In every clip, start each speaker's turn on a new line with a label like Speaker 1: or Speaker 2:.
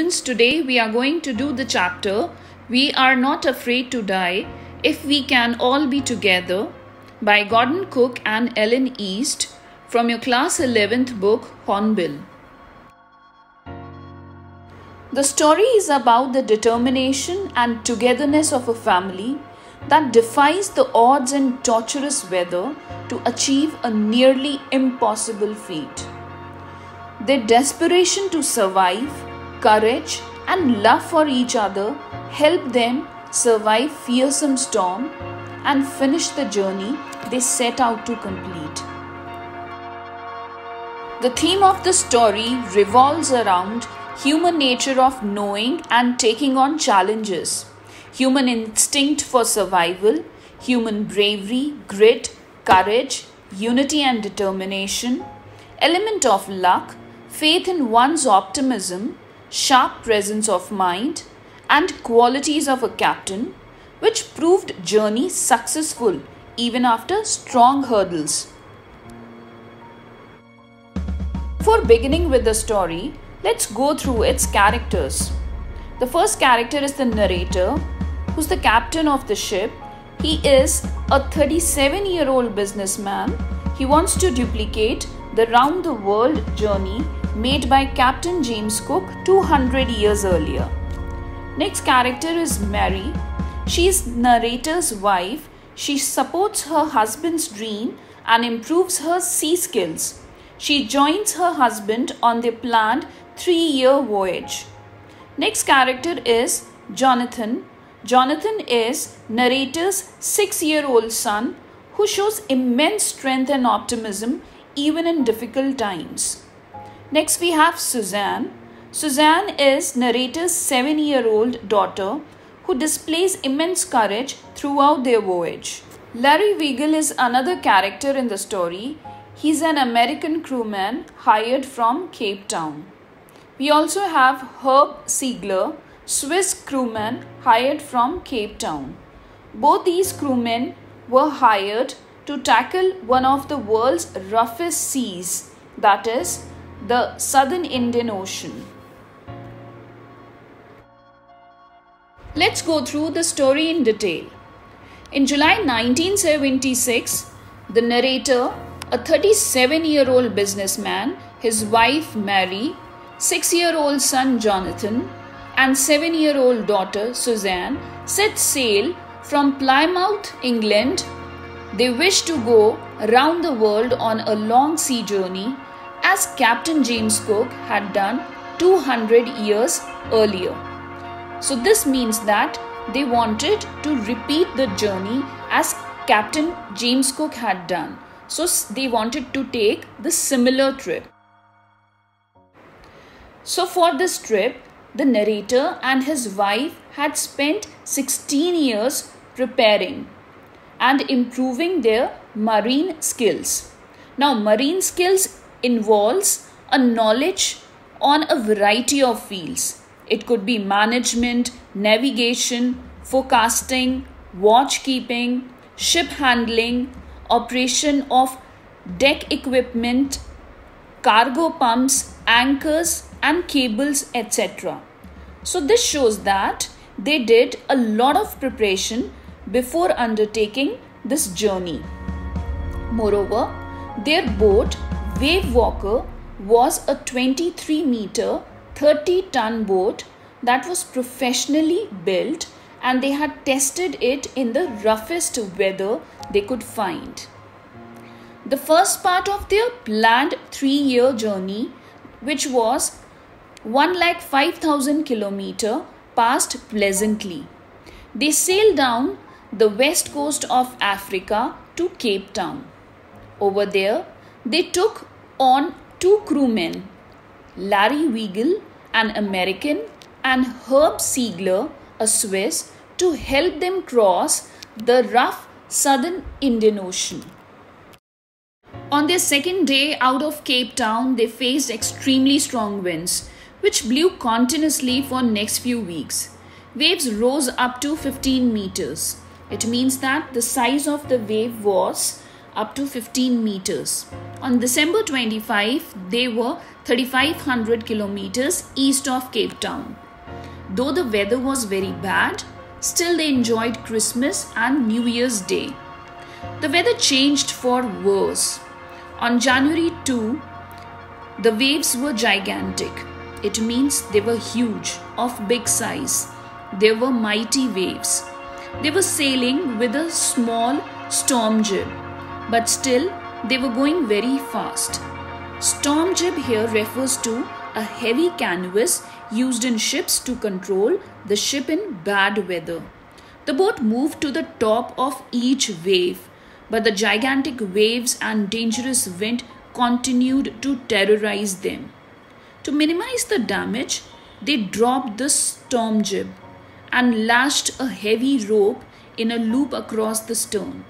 Speaker 1: students, today we are going to do the chapter We Are Not Afraid to Die If We Can All Be Together by Gordon Cook and Ellen East from your class 11th book Hornbill. The story is about the determination and togetherness of a family that defies the odds and torturous weather to achieve a nearly impossible feat. Their desperation to survive, courage and love for each other help them survive fearsome storm and finish the journey they set out to complete. The theme of the story revolves around human nature of knowing and taking on challenges, human instinct for survival, human bravery, grit, courage, unity and determination, element of luck, faith in one's optimism, sharp presence of mind, and qualities of a captain, which proved journey successful even after strong hurdles. Before beginning with the story, let's go through its characters. The first character is the narrator, who's the captain of the ship. He is a 37-year-old businessman. He wants to duplicate the round-the-world journey made by Captain James Cook 200 years earlier. Next character is Mary. She is narrator's wife. She supports her husband's dream and improves her sea skills. She joins her husband on their planned 3-year voyage. Next character is Jonathan. Jonathan is narrator's 6-year-old son who shows immense strength and optimism even in difficult times. Next we have Suzanne. Suzanne is narrator's 7-year-old daughter who displays immense courage throughout their voyage. Larry Weigel is another character in the story. He's an American crewman hired from Cape Town. We also have Herb Siegler, Swiss crewman hired from Cape Town. Both these crewmen were hired to tackle one of the world's roughest seas, that is, the Southern Indian Ocean. Let's go through the story in detail. In July 1976, the narrator, a 37-year-old businessman, his wife Mary, 6-year-old son Jonathan, and 7-year-old daughter Suzanne set sail from Plymouth, England. They wished to go around the world on a long sea journey as Captain James Cook had done 200 years earlier. So this means that they wanted to repeat the journey as Captain James Cook had done. So they wanted to take the similar trip. So for this trip, the narrator and his wife had spent 16 years preparing and improving their marine skills. Now, marine skills involves a knowledge on a variety of fields. It could be management, navigation, forecasting, watch keeping, ship handling, operation of deck equipment, cargo pumps, anchors and cables, etc. So this shows that they did a lot of preparation before undertaking this journey. Moreover, their boat, Wave Walker, was a 23-meter, 30-ton boat that was professionally built, and they had tested it in the roughest weather they could find. The first part of their planned 3-year journey, which was 105,000 kilometers, passed pleasantly. They sailed down the west coast of Africa to Cape Town. Over there, they took on 2 crewmen, Larry Weigel, an American, and Herb Siegler, a Swiss, to help them cross the rough Southern Indian Ocean. On their second day out of Cape Town, they faced extremely strong winds, which blew continuously for next few weeks. Waves rose up to 15 meters. It means that the size of the wave was up to 15 meters. On December 25, they were 3,500 kilometers east of Cape Town. Though the weather was very bad, still they enjoyed Christmas and New Year's Day. The weather changed for worse. On January 2, the waves were gigantic. It means they were huge, of big size. They were mighty waves. They were sailing with a small storm jib, but still they were going very fast. Storm jib here refers to a heavy canvas used in ships to control the ship in bad weather. The boat moved to the top of each wave, but the gigantic waves and dangerous wind continued to terrorize them. To minimize the damage, they dropped the storm jib and lashed a heavy rope in a loop across the stern.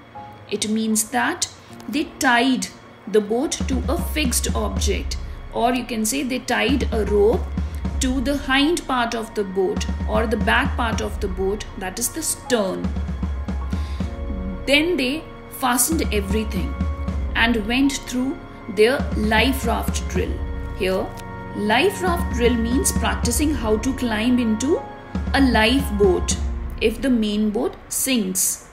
Speaker 1: It means that they tied the boat to a fixed object, or you can say they tied a rope to the hind part of the boat or the back part of the boat, that is the stern. Then they fastened everything and went through their life raft drill. Here, life raft drill means practicing how to climb into a lifeboat if the main boat sinks,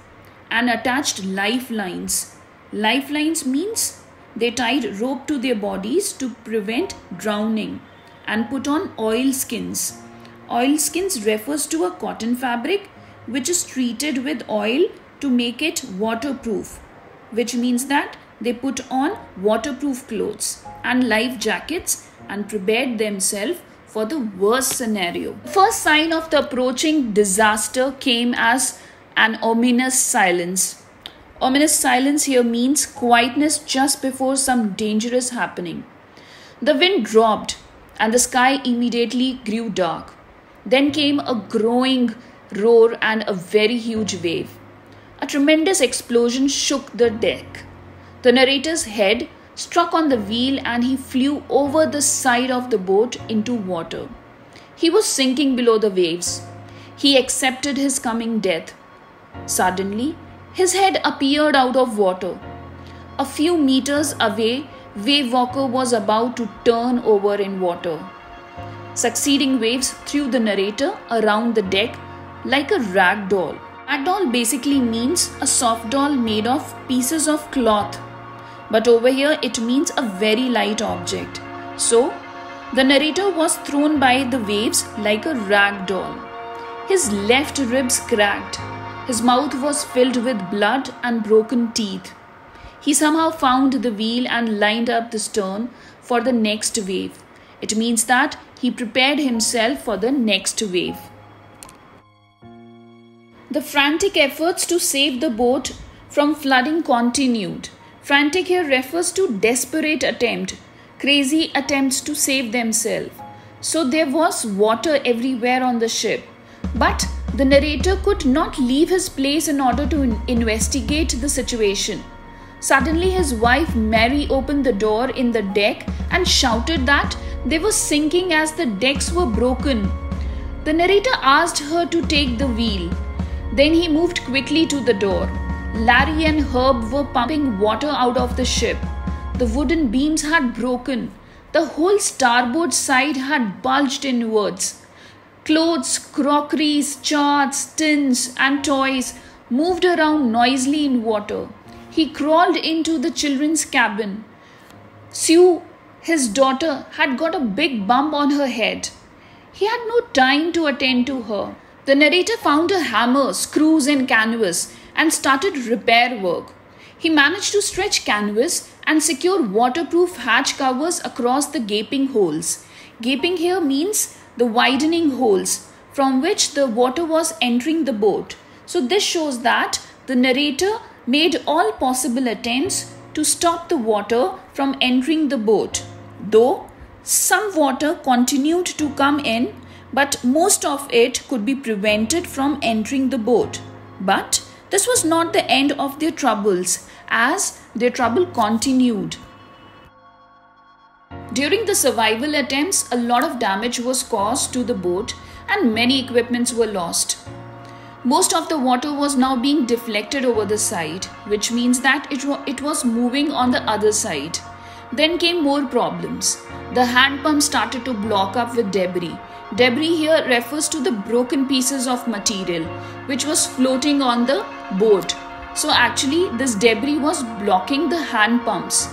Speaker 1: and attached lifelines. Lifelines means they tied rope to their bodies to prevent drowning and put on oilskins. Oilskins refers to a cotton fabric which is treated with oil to make it waterproof, which means that they put on waterproof clothes and life jackets and prepared themselves for the worst scenario. The first sign of the approaching disaster came as an ominous silence. Ominous silence here means quietness just before some dangerous happening. The wind dropped and the sky immediately grew dark. Then came a growing roar and a very huge wave. A tremendous explosion shook the deck. The narrator's head struck on the wheel and he flew over the side of the boat into water. He was sinking below the waves. He accepted his coming death. Suddenly, his head appeared out of water. A few meters away, Wave Walker was about to turn over in water. Succeeding waves threw the narrator around the deck like a rag doll. Rag doll basically means a soft doll made of pieces of cloth. But over here it means a very light object. So, the narrator was thrown by the waves like a rag doll. His left ribs cracked. His mouth was filled with blood and broken teeth. He somehow found the wheel and lined up the stern for the next wave. It means that he prepared himself for the next wave. The frantic efforts to save the boat from flooding continued. Frantic here refers to desperate attempt, crazy attempts to save themselves. So there was water everywhere on the ship. But the narrator could not leave his place in order to investigate the situation. Suddenly his wife Mary opened the door in the deck and shouted that they were sinking as the decks were broken. The narrator asked her to take the wheel. Then he moved quickly to the door. Larry and Herb were pumping water out of the ship. The wooden beams had broken. The whole starboard side had bulged inwards. Clothes, crockeries, charts, tins and toys moved around noisily in water. He crawled into the children's cabin. Sue, his daughter, had got a big bump on her head. He had no time to attend to her. The narrator found a hammer, screws and canvas and started repair work. He managed to stretch canvas and secure waterproof hatch covers across the gaping holes. Gaping here means the widening holes from which the water was entering the boat. So this shows that the narrator made all possible attempts to stop the water from entering the boat. Though some water continued to come in, but most of it could be prevented from entering the boat. But this was not the end of their troubles, as their trouble continued. During the survival attempts, a lot of damage was caused to the boat and many equipments were lost. Most of the water was now being deflected over the side, which means that it was moving on the other side. Then came more problems. The hand pump started to block up with debris. Debris here refers to the broken pieces of material which was floating on the boat. So actually this debris was blocking the hand pumps.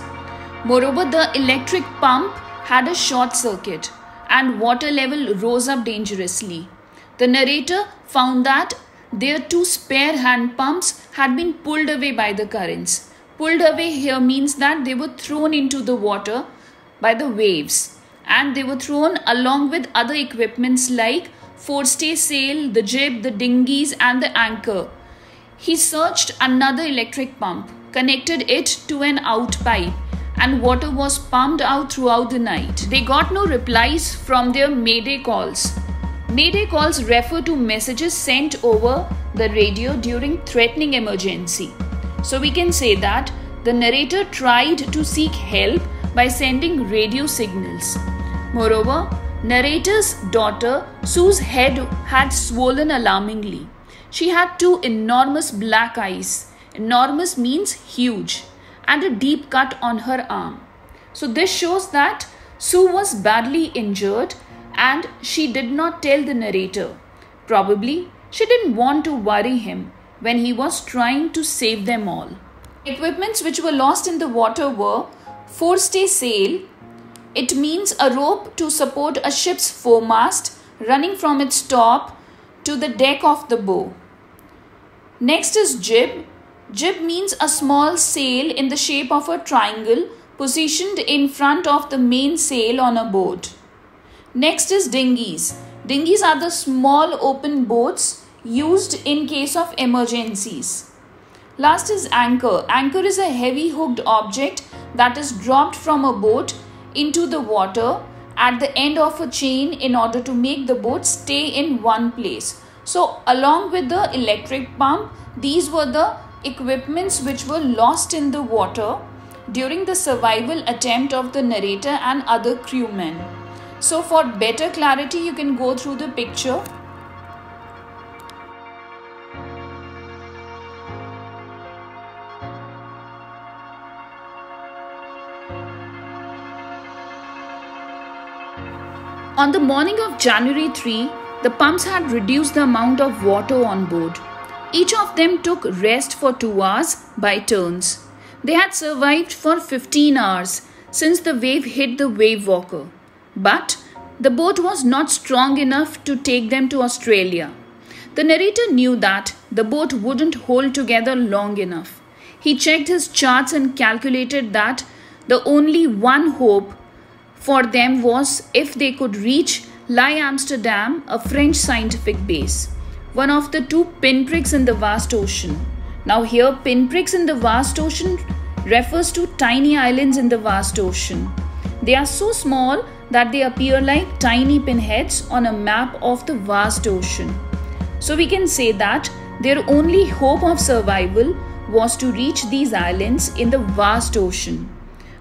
Speaker 1: Moreover, the electric pump had a short circuit and water level rose up dangerously. The narrator found that their 2 spare hand pumps had been pulled away by the currents. Pulled away here means that they were thrown into the water by the waves, and they were thrown along with other equipments like forestay sail, the jib, the dinghies and the anchor. He searched another electric pump, connected it to an out pipe, and water was pumped out throughout the night. They got no replies from their mayday calls. Mayday calls refer to messages sent over the radio during threatening emergency. So we can say that the narrator tried to seek help by sending radio signals. Moreover, narrator's daughter Sue's head had swollen alarmingly. She had 2 enormous black eyes. Enormous means huge, and a deep cut on her arm. So this shows that Sue was badly injured and she did not tell the narrator. Probably she didn't want to worry him when he was trying to save them all. Equipments which were lost in the water were forestay sail. It means a rope to support a ship's foremast running from its top to the deck of the bow. Next is jib. Jib means a small sail in the shape of a triangle positioned in front of the main sail on a boat. Next is dinghies. Dinghies are the small open boats used in case of emergencies. Last is anchor. Anchor is a heavy hooked object that is dropped from a boat into the water at the end of a chain in order to make the boat stay in one place. So along with the electric pump, these were the equipments which were lost in the water during the survival attempt of the narrator and other crewmen. So for better clarity, you can go through the picture. On the morning of January 3, the pumps had reduced the amount of water on board. Each of them took rest for 2 hours by turns. They had survived for 15 hours since the wave hit the wave walker. But the boat was not strong enough to take them to Australia. The narrator knew that the boat wouldn't hold together long enough. He checked his charts and calculated that the only one hope for them was if they could reach Amsterdam, a French scientific base, one of the 2 pinpricks in the vast ocean. Now here, pinpricks in the vast ocean refers to tiny islands in the vast ocean. They are so small that they appear like tiny pinheads on a map of the vast ocean. So we can say that their only hope of survival was to reach these islands in the vast ocean.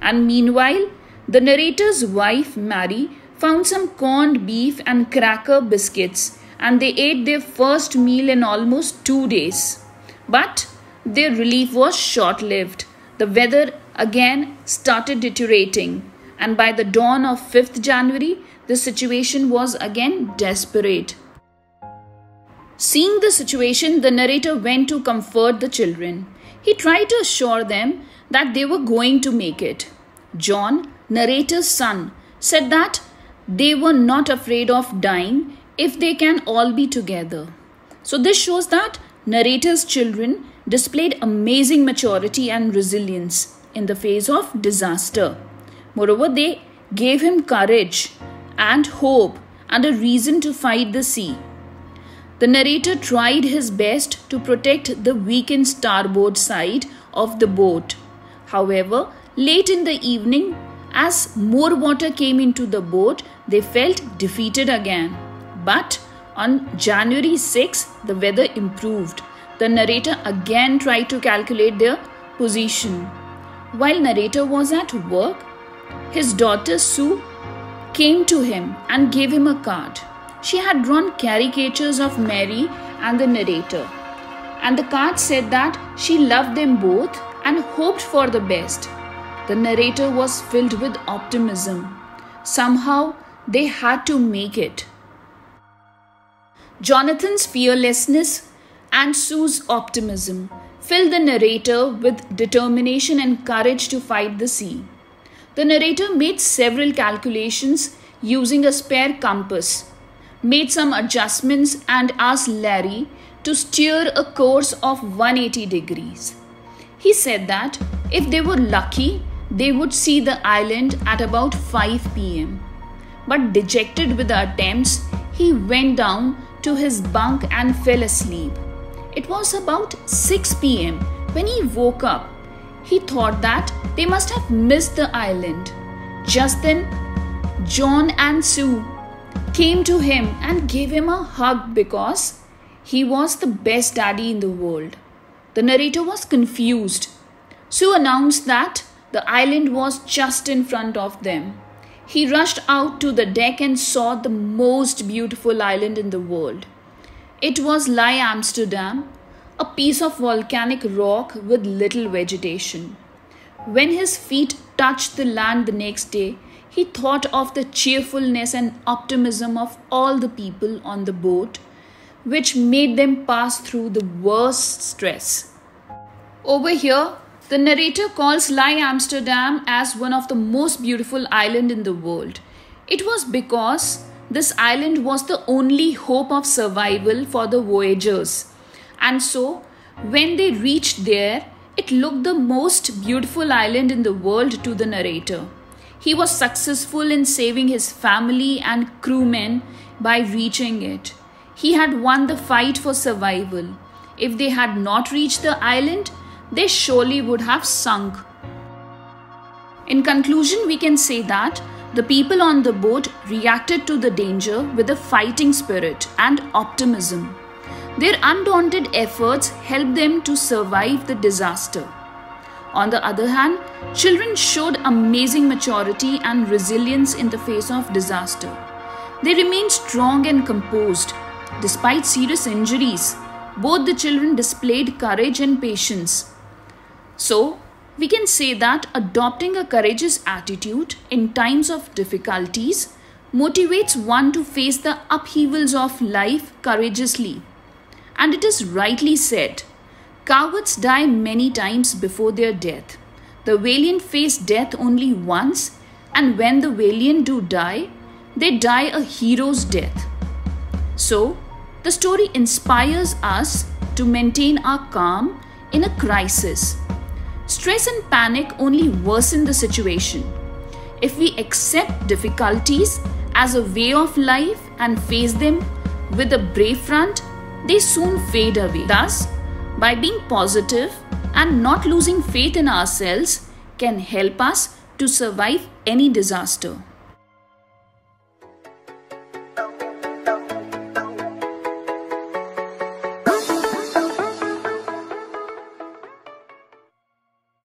Speaker 1: And meanwhile, the narrator's wife, Mary, found some corned beef and cracker biscuits, and they ate their first meal in almost 2 days. But their relief was short-lived. The weather again started deteriorating, and by the dawn of 5th January, the situation was again desperate. Seeing the situation, the narrator went to comfort the children. He tried to assure them that they were going to make it. John, narrator's son, said that they were not afraid of dying if they can all be together. So this shows that narrator's children displayed amazing maturity and resilience in the face of disaster. Moreover, they gave him courage and hope and a reason to fight the sea. The narrator tried his best to protect the weakened starboard side of the boat. However, late in the evening, as more water came into the boat, they felt defeated again. But on January 6, the weather improved. The narrator again tried to calculate their position. While narrator was at work, his daughter Sue came to him and gave him a card. She had drawn caricatures of Mary and the narrator. And the card said that she loved them both and hoped for the best. The narrator was filled with optimism. Somehow they had to make it. Jonathan's fearlessness and Sue's optimism filled the narrator with determination and courage to fight the sea. The narrator made several calculations using a spare compass, made some adjustments and asked Larry to steer a course of 180 degrees. He said that if they were lucky, they would see the island at about 5 p.m. But dejected with the attempts, he went down to his bunk and fell asleep. It was about 6 p.m. when he woke up. He thought that they must have missed the island. Just then, John and Sue came to him and gave him a hug because he was the best daddy in the world. The narrator was confused. Sue announced that the island was just in front of them. He rushed out to the deck and saw the most beautiful island in the world. It was Lie Amsterdam, a piece of volcanic rock with little vegetation. When his feet touched the land the next day, he thought of the cheerfulness and optimism of all the people on the boat, which made them pass through the worst stress. Over here, the narrator calls Lie Amsterdam as one of the most beautiful islands in the world. It was because this island was the only hope of survival for the voyagers. And so, when they reached there, it looked the most beautiful island in the world to the narrator. He was successful in saving his family and crewmen by reaching it. He had won the fight for survival. If they had not reached the island, they surely would have sunk. In conclusion, we can say that the people on the boat reacted to the danger with a fighting spirit and optimism. Their undaunted efforts helped them to survive the disaster. On the other hand, children showed amazing maturity and resilience in the face of disaster. They remained strong and composed. Despite serious injuries, both the children displayed courage and patience. So, we can say that adopting a courageous attitude in times of difficulties motivates one to face the upheavals of life courageously. And it is rightly said, cowards die many times before their death. The valiant face death only once, and when the valiant do die, they die a hero's death. So, the story inspires us to maintain our calm in a crisis. Stress and panic only worsen the situation. If we accept difficulties as a way of life and face them with a brave front, they soon fade away. Thus, by being positive and not losing faith in ourselves can help us to survive any disaster.